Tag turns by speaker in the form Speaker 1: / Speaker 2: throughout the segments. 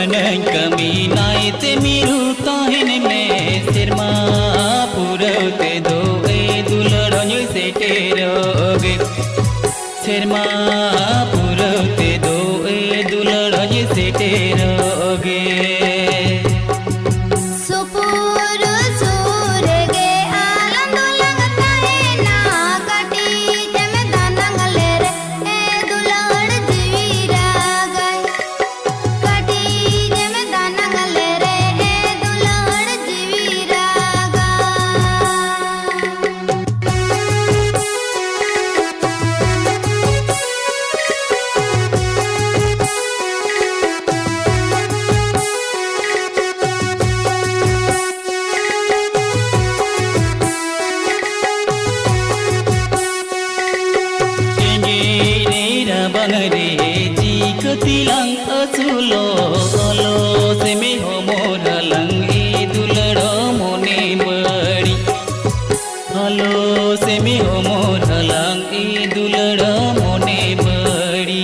Speaker 1: kanang kami naite miru tahin me sirma purate do e duladonyo seteroge sirma purate do e duladonyo seteroge bangre ji ketilang aculo olo seme homor halang e dulado mone badi olo seme homor halang e dulado mone badi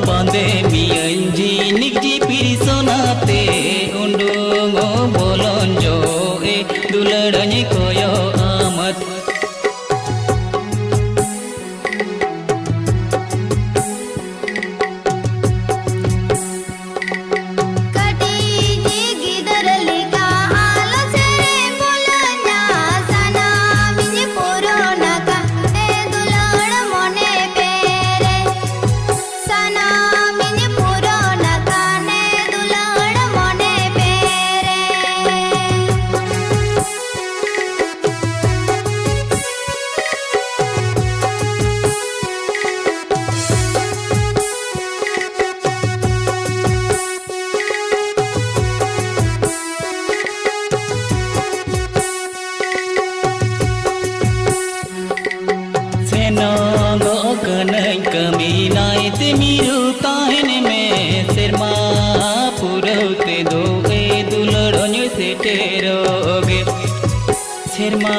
Speaker 1: bande mianji nikji pirisonate undung bolonjo e duladani koyo amat kanang kami naite miru tahin me sirma purate do e duladonyo seteroge sirma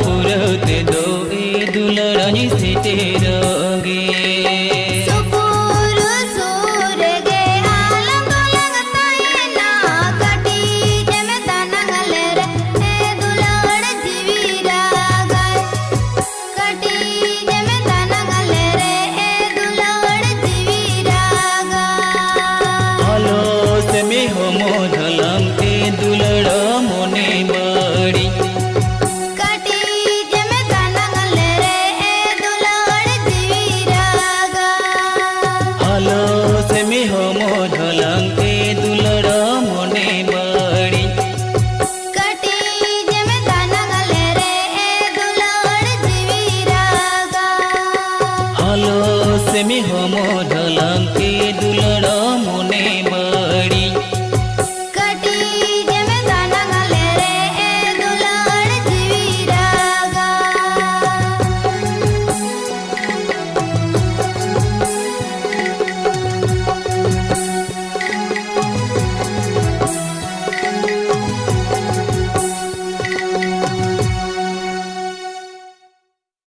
Speaker 1: purate do e duladonyo seteroge me homo dhalam e dulada mone badi
Speaker 2: kati jeme danangale re e dulad jiviraga
Speaker 1: halo se me homo dhalam e dulada mone badi
Speaker 2: kati jeme danangale re e dulad jiviraga
Speaker 1: halo se me homo dhalam e dulada mone